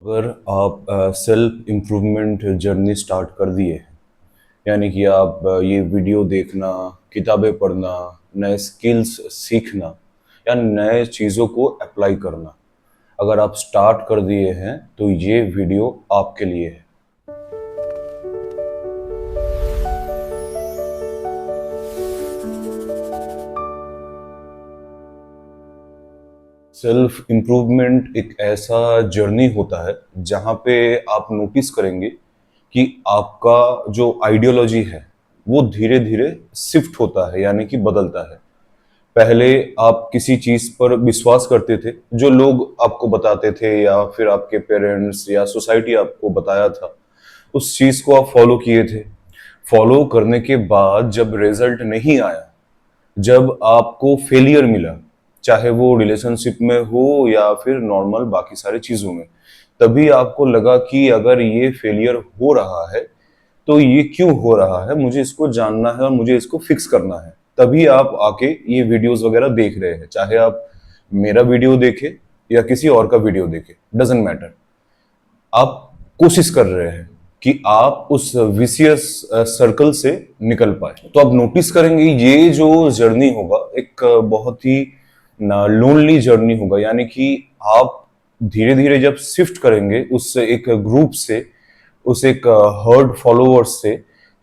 अगर आप self improvement journey start कर दिए हैं, यानी कि आप ये वीडियो देखना, किताबें पढ़ना, नए स्किल्स सीखना या नए चीज़ों को अप्लाई करना, अगर आप स्टार्ट कर दिए हैं तो ये वीडियो आपके लिए है। सेल्फ इम्प्रूवमेंट एक ऐसा जर्नी होता है जहाँ पे आप नोटिस करेंगे कि आपका जो आइडियोलॉजी है वो धीरे धीरे शिफ्ट होता है, यानी कि बदलता है। पहले आप किसी चीज पर विश्वास करते थे जो लोग आपको बताते थे या फिर आपके पेरेंट्स या सोसाइटी आपको बताया था, उस चीज को आप फॉलो किए थे। फॉलो करने के बाद जब रिजल्ट नहीं आया, जब आपको फेलियर मिला, चाहे वो रिलेशनशिप में हो या फिर नॉर्मल बाकी सारी चीजों में, तभी आपको लगा कि अगर ये फेलियर हो रहा है तो ये क्यों हो रहा है, मुझे इसको जानना है और मुझे इसको फिक्स करना है। तभी आप आके ये वीडियोस वगैरह देख रहे हैं, चाहे आप मेरा वीडियो देखे या किसी और का वीडियो देखे, डजेंट मैटर। आप कोशिश कर रहे हैं कि आप उस विशियस सर्कल से निकल पाए। तो आप नोटिस करेंगे ये जो जर्नी होगा एक बहुत ही लोनली जर्नी होगा, यानी कि आप धीरे धीरे जब शिफ्ट करेंगे उस एक ग्रुप से, उस एक हर्ड फॉलोअर्स से,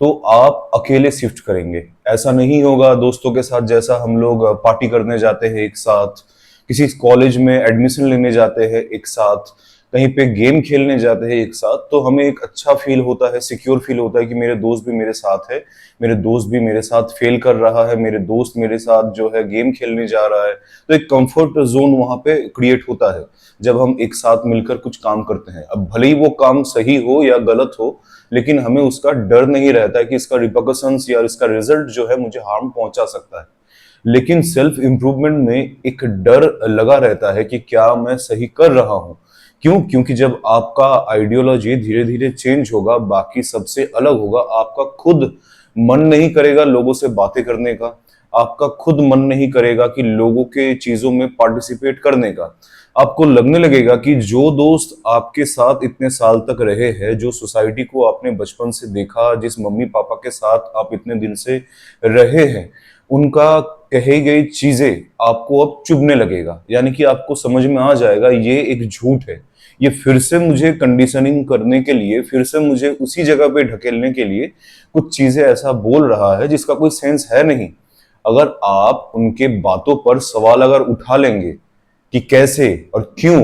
तो आप अकेले शिफ्ट करेंगे। ऐसा नहीं होगा दोस्तों के साथ, जैसा हम लोग पार्टी करने जाते हैं एक साथ, किसी कॉलेज में एडमिशन लेने जाते हैं एक साथ, कहीं पे गेम खेलने जाते हैं एक साथ, तो हमें एक अच्छा फील होता है, सिक्योर फील होता है कि मेरे दोस्त भी मेरे साथ है, मेरे दोस्त भी मेरे साथ फेल कर रहा है, मेरे दोस्त मेरे साथ जो है गेम खेलने जा रहा है। तो एक कंफर्ट जोन वहां पे क्रिएट होता है जब हम एक साथ मिलकर कुछ काम करते हैं। अब भले ही वो काम सही हो या गलत हो, लेकिन हमें उसका डर नहीं रहता है कि इसका रिपरकशंस या इसका रिजल्ट जो है मुझे हार्म पहुंचा सकता है। लेकिन सेल्फ इंप्रूवमेंट में एक डर लगा रहता है कि क्या मैं सही कर रहा हूं। क्यों? क्योंकि जब आपका आइडियोलॉजी धीरे धीरे चेंज होगा, बाकी सबसे अलग होगा, आपका खुद मन नहीं करेगा लोगों से बातें करने का, आपका खुद मन नहीं करेगा कि लोगों के चीजों में पार्टिसिपेट करने का। आपको लगने लगेगा कि जो दोस्त आपके साथ इतने साल तक रहे हैं, जो सोसाइटी को आपने बचपन से देखा, जिस मम्मी पापा के साथ आप इतने दिन से रहे हैं, उनका कही गई चीजें आपको अब चुभने लगेगा। यानी कि आपको समझ में आ जाएगा ये एक झूठ है, ये फिर से मुझे कंडीशनिंग करने के लिए, फिर से मुझे उसी जगह पे ढकेलने के लिए कुछ चीजें ऐसा बोल रहा है जिसका कोई सेंस है नहीं। अगर आप उनके बातों पर सवाल अगर उठा लेंगे कि कैसे और क्यों,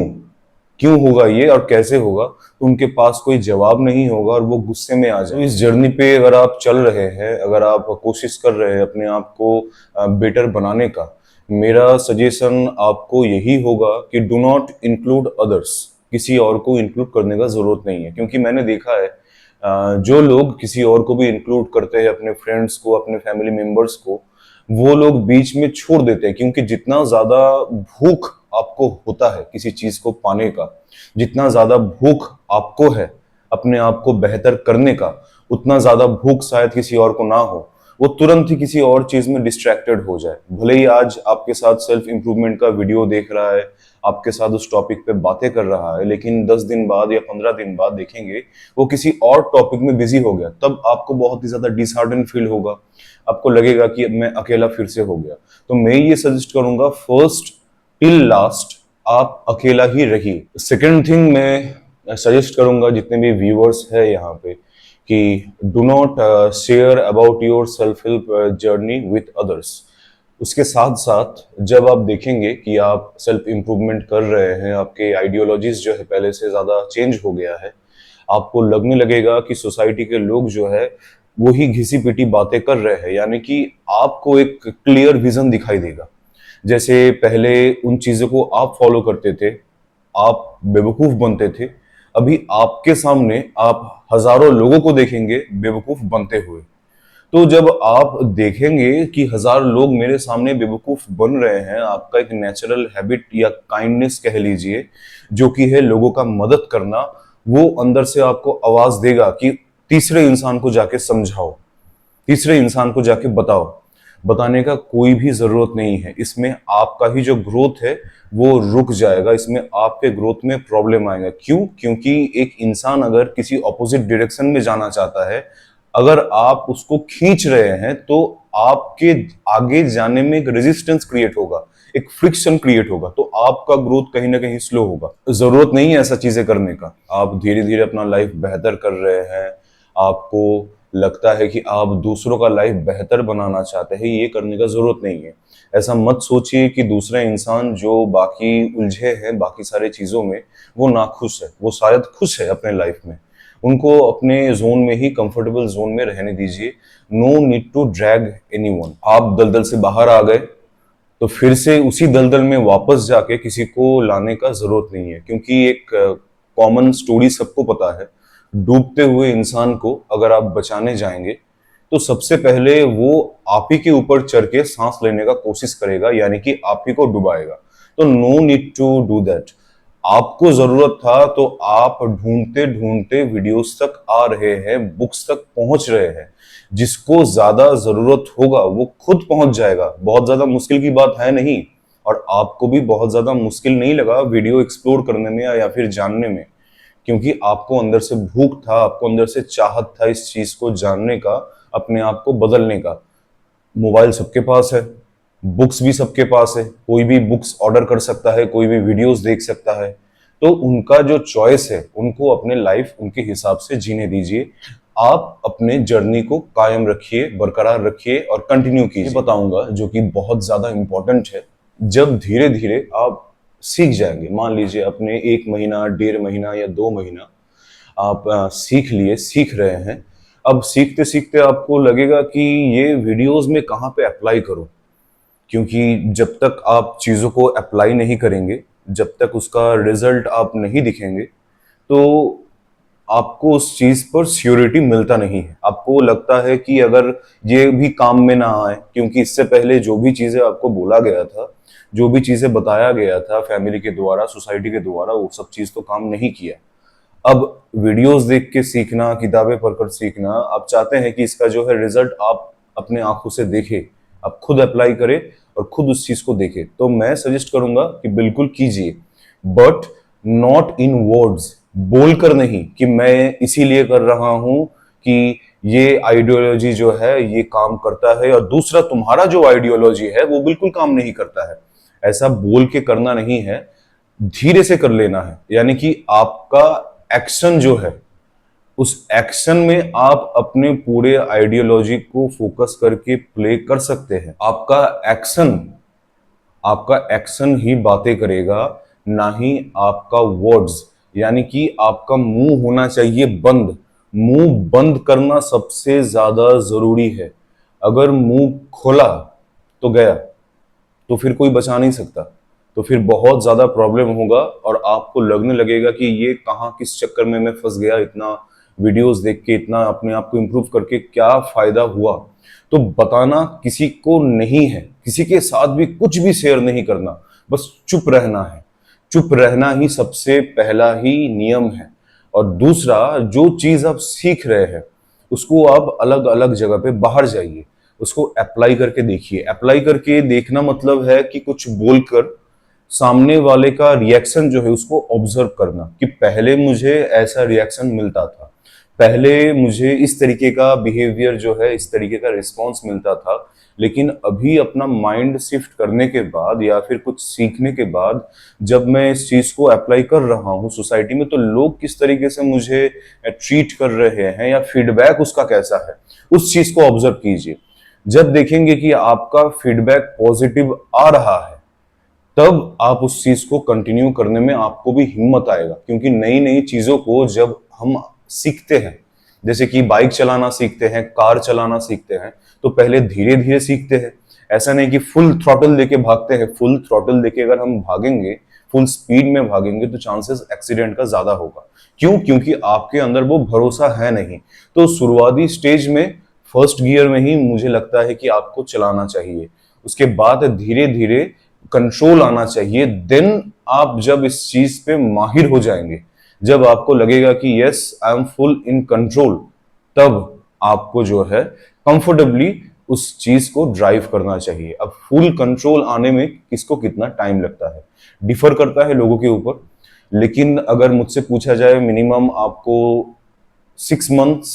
क्यों होगा ये और कैसे होगा, तो उनके पास कोई जवाब नहीं होगा और वो गुस्से में आ जाए। तो इस जर्नी पे अगर आप चल रहे हैं, अगर आप कोशिश कर रहे हैं अपने आप को बेटर बनाने का, मेरा सजेशन आपको यही होगा कि डू नॉट इंक्लूड अदर्स। किसी और को इंक्लूड करने का जरूरत नहीं है, क्योंकि मैंने देखा है जो लोग किसी और को भी इंक्लूड करते हैं, अपने फ्रेंड्स को, अपने फैमिली मेंबर्स को, वो लोग बीच में छोड़ देते हैं। क्योंकि जितना ज्यादा भूख आपको होता है किसी चीज को पाने का, जितना ज्यादा भूख आपको है अपने आप को बेहतर करने का, उतना ज्यादा भूख शायद किसी और को ना हो। वो तुरंत ही किसी और चीज में डिस्ट्रैक्टेड हो जाए। भले ही आज आपके साथ सेल्फ इंप्रूवमेंट का वीडियो देख रहा है, आपके साथ उस टॉपिक पे बातें कर रहा है, लेकिन 10 दिन बाद या 15 दिन बाद देखेंगे वो किसी और टॉपिक में बिजी हो गया, तब आपको बहुत ही ज्यादा डिसहार्डन फील होगा। आपको लगेगा कि अब मैं अकेला फिर से हो गया। तो मैं ये सजेस्ट करूंगा, फर्स्ट टिल लास्ट आप अकेला ही रहिए। सेकेंड थिंग मैं सजेस्ट करूंगा जितने भी व्यूअर्स है यहाँ पे, कि do not share about your self help journey with others. उसके साथ साथ जब आप देखेंगे कि आप सेल्फ इंप्रूवमेंट कर रहे हैं, आपके आइडियोलॉजीज जो है पहले से ज्यादा चेंज हो गया है, आपको लगने लगेगा कि सोसाइटी के लोग जो है वही घिसी पिटी बातें कर रहे हैं, यानी कि आपको एक क्लियर विजन दिखाई देगा। जैसे पहले उन चीजों को आप फॉलो करते थे, आप बेवकूफ बनते थे, अभी आपके सामने आप हजारों लोगों को देखेंगे बेवकूफ बनते हुए। तो जब आप देखेंगे कि हजार लोग मेरे सामने बेवकूफ बन रहे हैं, आपका एक नेचुरल हैबिट या काइंडनेस कह लीजिए, जो कि है लोगों का मदद करना, वो अंदर से आपको आवाज देगा कि तीसरे इंसान को जाके समझाओ, तीसरे इंसान को जाके बताओ। बताने का कोई भी जरूरत नहीं है। इसमें आपका ही जो ग्रोथ है वो रुक जाएगा, इसमें आपके ग्रोथ में प्रॉब्लम आएगा। क्यों? क्योंकि एक इंसान अगर किसी ऑपोजिट डायरेक्शन में जाना चाहता है, अगर आप उसको खींच रहे हैं तो आपके आगे जाने में एक रेजिस्टेंस क्रिएट होगा, एक फ्रिक्शन क्रिएट होगा, तो आपका ग्रोथ कहीं ना कहीं स्लो होगा। जरूरत नहीं है ऐसा चीजें करने का। आप धीरे धीरे अपना लाइफ बेहतर कर रहे हैं, आपको लगता है कि आप दूसरों का लाइफ बेहतर बनाना चाहते हैं, ये करने का जरूरत नहीं है। ऐसा मत सोचिए कि दूसरा इंसान जो बाकी उलझे हैं बाकी सारे चीजों में, वो नाखुश है। वो शायद खुश है अपने लाइफ में, उनको अपने जोन में ही, कंफर्टेबल जोन में रहने दीजिए। No need to drag anyone. आप दलदल से बाहर आ गए तो फिर से उसी दलदल में वापस जाके किसी को लाने का जरूरत नहीं है, क्योंकि एक कॉमन स्टोरी सबको पता है। डूबते हुए इंसान को अगर आप बचाने जाएंगे तो सबसे पहले वो आप ही के ऊपर चढ़ के सांस लेने का कोशिश करेगा, यानी कि आप ही को डुबाएगा। तो no need to do that. आपको जरूरत था तो आप ढूंढते ढूंढते वीडियोस तक आ रहे हैं, बुक्स तक पहुंच रहे हैं। जिसको ज्यादा जरूरत होगा वो खुद पहुंच जाएगा। बहुत ज्यादा मुश्किल की बात है नहीं, और आपको भी बहुत ज्यादा मुश्किल नहीं लगा वीडियो एक्सप्लोर करने में या फिर जानने में, क्योंकि आपको अंदर से भूख था, आपको अंदर से चाहत था इस चीज को जानने का, अपने आप को बदलने का। मोबाइल सबके पास है, बुक्स भी सबके पास है, कोई भी बुक्स ऑर्डर कर सकता है, कोई भी वीडियोस देख सकता है। तो उनका जो चॉइस है, उनको अपने लाइफ उनके हिसाब से जीने दीजिए। आप अपने जर्नी को कायम रखिए, बरकरार रखिए और कंटिन्यू कीजिए। बताऊंगा जो कि बहुत ज्यादा इंपॉर्टेंट है। जब धीरे धीरे आप सीख जाएंगे, मान लीजिए अपने 1 महीना, 1.5 महीना या 2 महीना आप सीख रहे हैं। अब सीखते सीखते आपको लगेगा कि ये वीडियोस में कहाँ पे अप्लाई करूं, क्योंकि जब तक आप चीज़ों को अप्लाई नहीं करेंगे, जब तक उसका रिजल्ट आप नहीं दिखेंगे, तो आपको उस चीज़ पर श्योरिटी मिलता नहीं है। आपको लगता है कि अगर ये भी काम में ना आए, क्योंकि इससे पहले जो भी चीज़ें आपको बोला गया था, जो भी चीज़ें बताया गया था फैमिली के द्वारा, सोसाइटी के द्वारा, वो सब चीज़ तो काम नहीं किया। अब वीडियोस देख के सीखना, किताबें पढ़कर सीखना, आप चाहते हैं कि इसका जो है रिजल्ट आप अपने आंखों से देखें, आप खुद अप्लाई करें और खुद उस चीज को देखें, तो मैं सजेस्ट करूंगा कि बिल्कुल कीजिए, बट नॉट इन वर्ड्स। बोलकर नहीं कि मैं इसीलिए कर रहा हूं कि ये आइडियोलॉजी जो है ये काम करता है, और दूसरा तुम्हारा जो आइडियोलॉजी है वो बिल्कुल काम नहीं करता है। ऐसा बोल के करना नहीं है, धीरे से कर लेना है। यानी कि आपका एक्शन जो है, उस एक्शन में आप अपने पूरे आइडियोलॉजी को फोकस करके प्ले कर सकते हैं। आपका एक्शन ही बातें करेगा, ना ही आपका वर्ड्स। यानी कि आपका मुंह होना चाहिए बंद। मुंह बंद करना सबसे ज्यादा जरूरी है। अगर मुंह खोला तो गया, तो फिर कोई बचा नहीं सकता। तो फिर बहुत ज्यादा प्रॉब्लम होगा और आपको लगने लगेगा कि ये कहाँ किस चक्कर में मैं फंस गया, इतना वीडियोस देख के, इतना अपने आप को इम्प्रूव करके क्या फायदा हुआ। तो बताना किसी को नहीं है, किसी के साथ भी कुछ भी शेयर नहीं करना, बस चुप रहना है। चुप रहना ही सबसे पहला ही नियम है। और दूसरा, जो चीज आप सीख रहे हैं उसको आप अलग अलग जगह पे बाहर जाइए, उसको अप्लाई करके देखिए। अप्लाई करके देखना मतलब है कि कुछ बोलकर सामने वाले का रिएक्शन जो है उसको ऑब्जर्व करना, कि पहले मुझे ऐसा रिएक्शन मिलता था, पहले मुझे इस तरीके का बिहेवियर जो है, इस तरीके का रिस्पॉन्स मिलता था, लेकिन अभी अपना माइंड शिफ्ट करने के बाद या फिर कुछ सीखने के बाद जब मैं इस चीज को अप्लाई कर रहा हूँ सोसाइटी में, तो लोग किस तरीके से मुझे ट्रीट कर रहे हैं या फीडबैक उसका कैसा है, उस चीज को ऑब्जर्व कीजिए। जब देखेंगे कि आपका फीडबैक पॉजिटिव आ रहा है, तब आप उस चीज को कंटिन्यू करने में आपको भी हिम्मत आएगा। क्योंकि नई नई चीजों को जब हम सीखते हैं, जैसे कि बाइक चलाना सीखते हैं, कार चलाना सीखते हैं, तो पहले धीरे धीरे सीखते हैं। ऐसा नहीं कि फुल थ्रॉटल देके भागते हैं। फुल थ्रॉटल देके अगर हम भागेंगे, फुल स्पीड में भागेंगे, तो चांसेस एक्सीडेंट का ज्यादा होगा। क्यों? क्योंकि आपके अंदर वो भरोसा है नहीं। तो शुरुआती स्टेज में फर्स्ट गियर में ही मुझे लगता है कि आपको चलाना चाहिए। उसके बाद धीरे धीरे कंट्रोल आना चाहिए। देन आप जब इस चीज पे माहिर हो जाएंगे, जब आपको लगेगा कि yes I am full in control, तब आपको जो है कंफर्टेबली उस चीज को ड्राइव करना चाहिए। अब फुल कंट्रोल आने में किसको कितना टाइम लगता है, डिफर करता है लोगों के ऊपर। लेकिन अगर मुझसे पूछा जाए, मिनिमम आपको 6 मंथ्स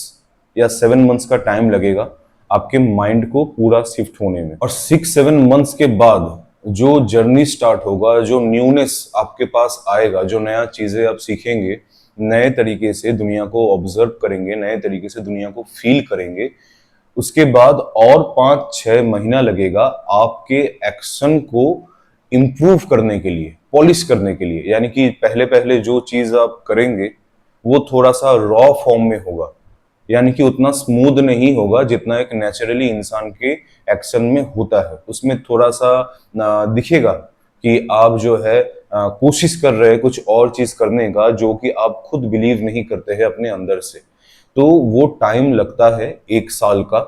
या 7 मंथ्स का टाइम लगेगा आपके माइंड को पूरा शिफ्ट होने में। और 6-7 मंथ्स के बाद जो जर्नी स्टार्ट होगा, जो न्यूनेस आपके पास आएगा, जो नया चीजें आप सीखेंगे, नए तरीके से दुनिया को ऑब्जर्व करेंगे, नए तरीके से दुनिया को फील करेंगे, उसके बाद और 5-6 महीना लगेगा आपके एक्शन को इम्प्रूव करने के लिए, पॉलिश करने के लिए। यानी कि पहले पहले जो चीज आप करेंगे वो थोड़ा सा रॉ फॉर्म में होगा, यानी कि उतना स्मूथ नहीं होगा जितना एक नेचुरली इंसान के एक्शन में होता है। उसमें थोड़ा सा दिखेगा कि आप जो है कोशिश कर रहे हैं कुछ और चीज करने का, जो कि आप खुद बिलीव नहीं करते हैं अपने अंदर से। तो वो टाइम लगता है 1 साल का।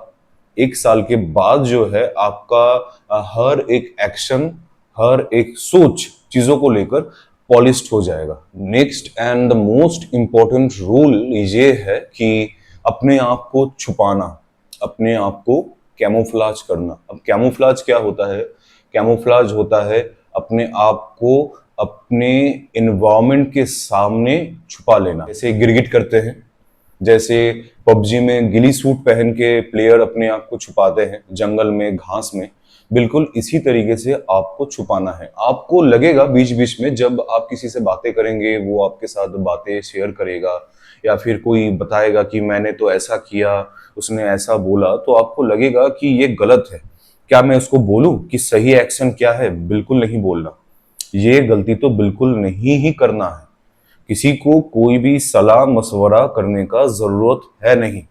1 साल के बाद जो है आपका हर एक एक्शन, हर एक सोच चीजों को लेकर पॉलिश्ड हो जाएगा। Next and the most important rule ये है कि अपने आप को छुपाना, अपने आप को कैमोफ्लाज करना। अब कैमोफ्लाज क्या होता है? कैमोफ्लाज होता है अपने आप को अपने एनवायरनमेंट के सामने छुपा लेना। जैसे गिरगिट करते हैं, जैसे पबजी में गिली सूट पहन के प्लेयर अपने आप को छुपाते हैं जंगल में, घास में, बिल्कुल इसी तरीके से आपको छुपाना है। आपको लगेगा बीच बीच में जब आप किसी से बातें करेंगे, वो आपके साथ बातें शेयर करेगा या फिर कोई बताएगा कि मैंने तो ऐसा किया, उसने ऐसा बोला, तो आपको लगेगा कि ये गलत है। क्या मैं उसको बोलूं कि सही एक्शन क्या है? बिल्कुल नहीं बोलना। ये गलती तो बिल्कुल नहीं ही करना है। किसी को कोई भी सलाह मशवरा करने का जरूरत है नहीं,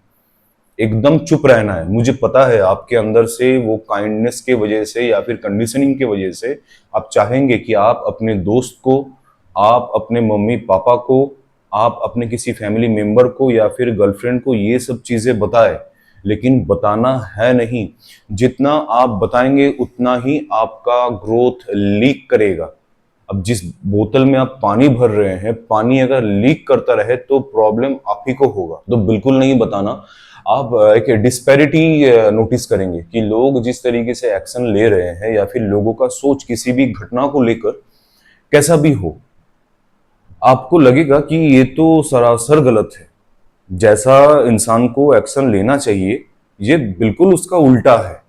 एकदम चुप रहना है। मुझे पता है आपके अंदर से वो काइंडनेस के वजह से या फिर कंडीशनिंग के वजह से आप चाहेंगे कि आप अपने दोस्त को, आप अपने मम्मी पापा को, आप अपने किसी फैमिली मेंबर को या फिर गर्लफ्रेंड को ये सब चीजें बताएं, लेकिन बताना है नहीं। जितना आप बताएंगे उतना ही आपका ग्रोथ लीक करेगा। अब जिस बोतल में आप पानी भर रहे हैं, पानी अगर लीक करता रहे तो प्रॉब्लम आप ही को होगा। तो बिल्कुल नहीं बताना। आप एक डिस्पैरिटी नोटिस करेंगे कि लोग जिस तरीके से एक्शन ले रहे हैं या फिर लोगों का सोच किसी भी घटना को लेकर कैसा भी हो, आपको लगेगा कि ये तो सरासर गलत है। जैसा इंसान को एक्शन लेना चाहिए, ये बिल्कुल उसका उल्टा है।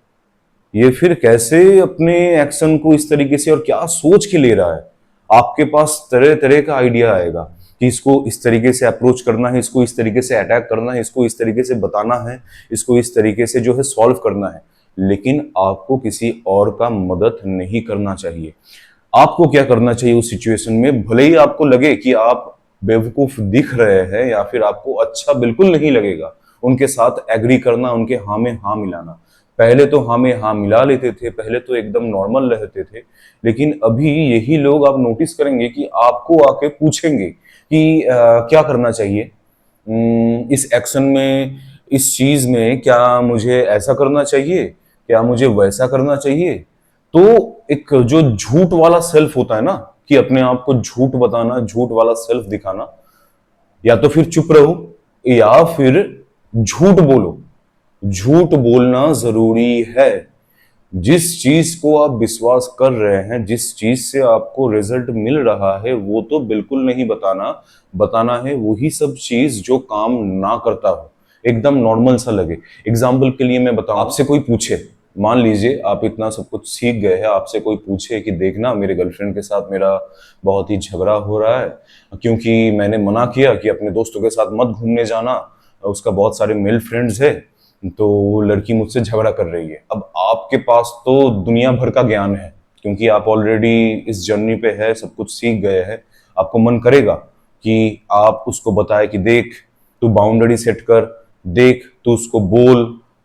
ये फिर कैसे अपने एक्शन को इस तरीके से और क्या सोच के ले रहा है? आपके पास तरह तरह का आइडिया आएगा कि इसको इस तरीके से अप्रोच करना है, इसको इस तरीके से अटैक करना है, इसको इस तरीके से बताना है, इसको इस तरीके से जो है सॉल्व करना है। लेकिन आपको किसी और का मदद नहीं करना चाहिए। आपको क्या करना चाहिए उस सिचुएशन में? भले ही आपको लगे कि आप बेवकूफ दिख रहे हैं या फिर आपको अच्छा बिल्कुल नहीं लगेगा उनके साथ एग्री करना, उनके हाँ में हाँ मिलाना। पहले तो हाँ में हाँ मिला लेते थे, पहले तो एकदम नॉर्मल रहते थे, लेकिन अभी यही लोग आप नोटिस करेंगे कि आपको आके पूछेंगे कि क्या करना चाहिए इस एक्शन में, इस चीज में, क्या मुझे ऐसा करना चाहिए, क्या मुझे वैसा करना चाहिए। तो एक जो झूठ वाला सेल्फ होता है ना, कि अपने आप को झूठ बताना, झूठ वाला सेल्फ दिखाना, या तो फिर चुप रहो या फिर झूठ बोलो। झूठ बोलना जरूरी है। जिस चीज को आप विश्वास कर रहे हैं, जिस चीज से आपको रिजल्ट मिल रहा है, वो तो बिल्कुल नहीं बताना। बताना है वही सब चीज जो काम ना करता हो, एकदम नॉर्मल सा लगे। एग्जाम्पल के लिए मैं बताऊं, आपसे कोई पूछे, मान लीजिए आप इतना सब कुछ सीख गए हैं, आपसे कोई पूछे कि देखना मेरे गर्लफ्रेंड के साथ मेरा बहुत ही झगड़ा हो रहा है, क्योंकि मैंने मना किया कि अपने दोस्तों के साथ मत घूमने जाना, उसका बहुत सारे मेल फ्रेंड्स है, तो वो लड़की मुझसे झगड़ा कर रही है। अब आपके पास तो दुनिया भर का ज्ञान है, क्योंकि आप ऑलरेडी इस जर्नी पे है, सब कुछ सीख गए हैं। आपको मन करेगा कि आप उसको बताए कि देख, तू बाउंड्री सेट कर, देख तू उसको बोल,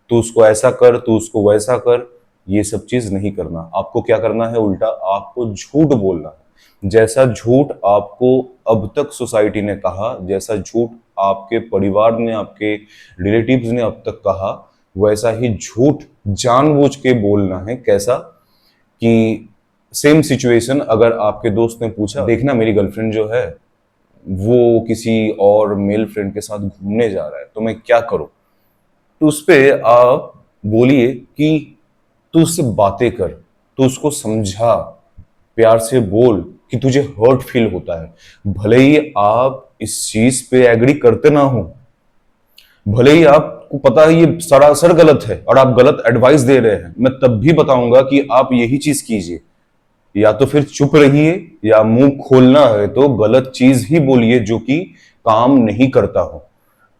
तू उसको ऐसा कर, तू उसको वैसा कर। ये सब चीज नहीं करना। आपको क्या करना है? उल्टा आपको झूठ बोलना है। जैसा झूठ आपको अब तक सोसाइटी ने कहा, जैसा झूठ आपके परिवार ने, आपके रिलेटिव्स ने अब तक कहा, वैसा ही झूठ जानबूझ के बोलना है। कैसा? कि सेम सिचुएशन अगर आपके दोस्त ने पूछा, देखना मेरी गर्लफ्रेंड जो है वो किसी और मेल फ्रेंड के साथ घूमने जा रहा है, तो मैं क्या करूं? तो उस पे आप बोलिए कि तू उससे बातें कर, तू उसको समझा, प्यार से बोल कि तुझे हर्ट फील होता है। भले ही आप इस चीज पे एग्री करते ना हो, भले ही आपको पता है ये सरासर गलत है और आप गलत एडवाइस दे रहे हैं, मैं तब भी बताऊंगा कि आप यही चीज कीजिए। या तो फिर चुप रहिए, या मुंह खोलना है तो गलत चीज ही बोलिए जो कि काम नहीं करता हो।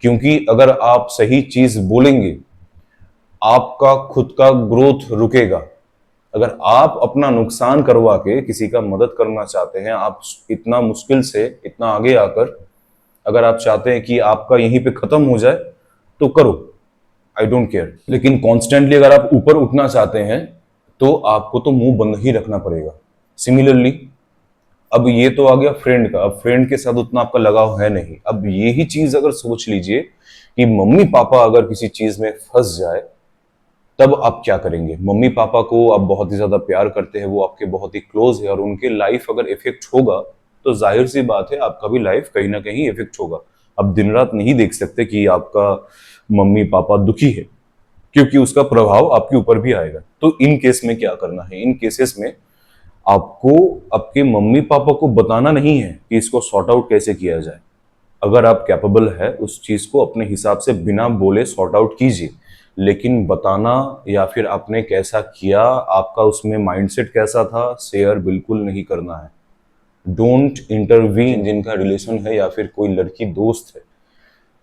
क्योंकि अगर आप सही चीज बोलेंगे, आपका खुद का ग्रोथ रुकेगा। अगर आप अपना नुकसान करवा के किसी का मदद करना चाहते हैं, आप इतना मुश्किल से इतना आगे आकर अगर आप चाहते हैं कि आपका यहीं पे खत्म हो जाए, तो करो, आई डोंट केयर। लेकिन कॉन्स्टेंटली अगर आप ऊपर उठना चाहते हैं, तो आपको तो मुंह बंद ही रखना पड़ेगा। सिमिलरली, अब ये तो आ गया फ्रेंड का। अब फ्रेंड के साथ उतना आपका लगाव है नहीं। अब यही चीज अगर सोच लीजिए कि मम्मी पापा अगर किसी चीज में फंस जाए, तब आप क्या करेंगे? मम्मी पापा को आप बहुत ही ज्यादा प्यार करते हैं, वो आपके बहुत ही क्लोज है, और उनके लाइफ अगर इफेक्ट होगा, तो जाहिर सी बात है आपका भी लाइफ कहीं ना कहीं इफेक्ट होगा। अब दिन रात नहीं देख सकते कि आपका मम्मी पापा दुखी है, क्योंकि उसका प्रभाव आपके ऊपर भी आएगा। तो इन केस में क्या करना है? इन केसेस में आपको आपके मम्मी पापा को बताना नहीं है कि इसको सॉर्ट आउट कैसे किया जाए। अगर आप कैपेबल है उस चीज को अपने हिसाब से बिना बोले सॉर्ट आउट कीजिए। लेकिन बताना या फिर आपने कैसा किया, आपका उसमें माइंडसेट कैसा था, शेयर बिल्कुल नहीं करना है। Don't intervene. जिनका रिलेशन है या फिर कोई लड़की दोस्त है,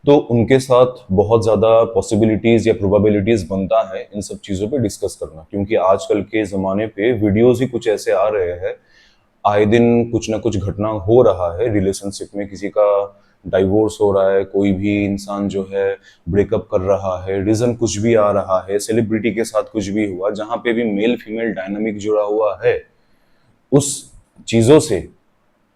तो उनके साथ बहुत ज़्यादा पॉसिबिलिटीज़ या प्रोबेबिलिटीज़ बनता है इन सब चीज़ों पे डिस्कस करना। क्योंकि आजकल के ज़माने पे वीडियोस ही कुछ ऐसे आ रहे हैं, आए दिन कुछ ना कुछ घटना हो रहा है रिलेशनशिप में। किसी का डाइवोर्स हो रहा है, कोई भी इंसान जो है ब्रेकअप कर रहा है, रीज़न कुछ भी आ रहा है, सेलिब्रिटी के साथ कुछ भी हुआ, जहाँ पे भी मेल फीमेल डायनामिक जुड़ा हुआ है, उस चीज़ों से,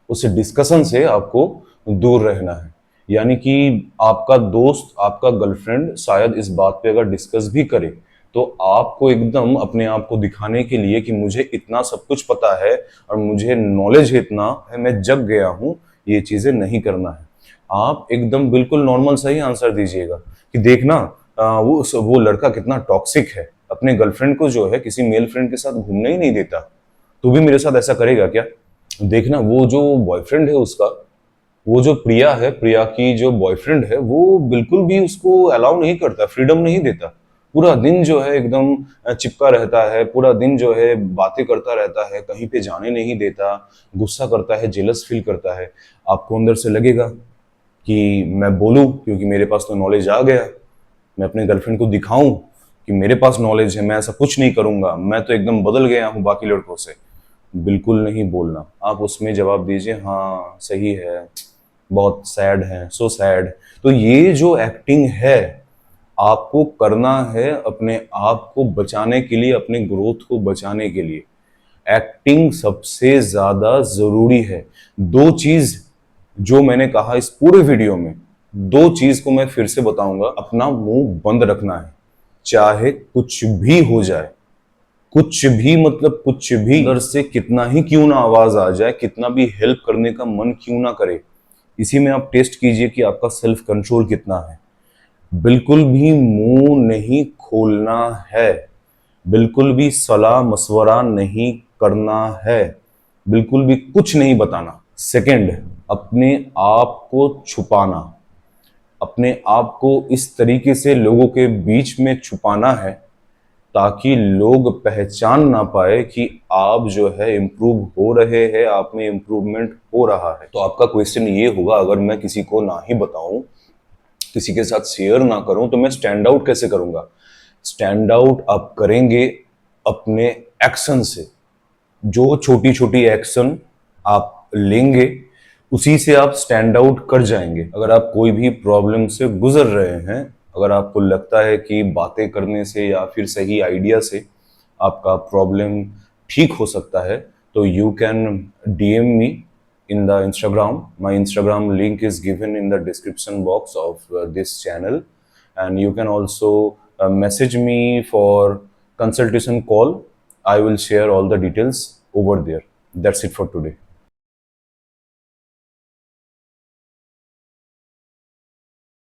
उस डिस्कशन से आपको दूर रहना है। यानी कि आपका दोस्त, आपका गर्लफ्रेंड शायद इस बात पे अगर डिस्कस भी करे, तो आपको एकदम अपने आप को दिखाने के लिए कि मुझे इतना सब कुछ पता है और मुझे नॉलेज इतना है, मैं जग गया हूं, ये चीजें नहीं करना है। आप एकदम बिल्कुल नॉर्मल सही आंसर दीजिएगा कि देखना, वो लड़का कितना टॉक्सिक है, अपने गर्लफ्रेंड को जो है किसी मेल फ्रेंड के साथ घूमने ही नहीं देता। तू भी मेरे साथ ऐसा करेगा क्या? देखना, वो जो बॉयफ्रेंड है उसका, वो जो प्रिया है, प्रिया की जो बॉयफ्रेंड है, वो बिल्कुल भी उसको अलाउ नहीं करता, फ्रीडम नहीं देता। पूरा दिन जो है एकदम चिपका रहता है, पूरा दिन जो है बातें करता रहता है, कहीं पे जाने नहीं देता, गुस्सा करता है, जेलस फील करता है। आपको अंदर से लगेगा कि मैं बोलूं, क्योंकि मेरे पास तो नॉलेज आ गया, मैं अपने गर्लफ्रेंड को दिखाऊं कि मेरे पास नॉलेज है, मैं ऐसा कुछ नहीं करूंगा, मैं तो एकदम बदल गया हूं बाकी लड़कों से। बिल्कुल नहीं बोलना। आप उसमें जवाब दीजिए, हाँ सही है, बहुत सैड है, सो सैड। तो ये जो एक्टिंग है, आपको करना है अपने आप को बचाने के लिए, अपने ग्रोथ को बचाने के लिए। एक्टिंग सबसे ज्यादा जरूरी है। दो चीज जो मैंने कहा इस पूरे वीडियो में, दो चीज को मैं फिर से बताऊंगा। अपना मुंह बंद रखना है, चाहे कुछ भी हो जाए, कुछ भी मतलब कुछ भी, अंदर से कितना ही क्यों ना आवाज आ जाए, कितना भी हेल्प करने का मन क्यों ना करे, इसी में आप टेस्ट कीजिए कि आपका सेल्फ कंट्रोल कितना है। बिल्कुल भी मुंह नहीं खोलना है, बिल्कुल भी सलाह मशवरा नहीं करना है, बिल्कुल भी कुछ नहीं बताना। सेकंड, अपने आप को छुपाना, अपने आप को इस तरीके से लोगों के बीच में छुपाना है ताकि लोग पहचान ना पाए कि आप जो है इम्प्रूव हो रहे हैं, आप में इम्प्रूवमेंट हो रहा है। तो आपका क्वेश्चन ये होगा, अगर मैं किसी को ना ही बताऊं, किसी के साथ शेयर ना करूं, तो मैं स्टैंड आउट कैसे करूंगा? स्टैंड आउट आप करेंगे अपने एक्शन से। जो छोटी छोटी एक्शन आप लेंगे, उसी से आप स्टैंड आउट कर जाएंगे। अगर आप कोई भी प्रॉब्लम से गुजर रहे हैं, अगर आपको लगता है कि बातें करने से या फिर सही आइडिया से आपका प्रॉब्लम ठीक हो सकता है, तो you can DM me in the Instagram. My Instagram link is given in the description box of this channel, and you can also message me for consultation call. I will share all the details over there. That's it for today.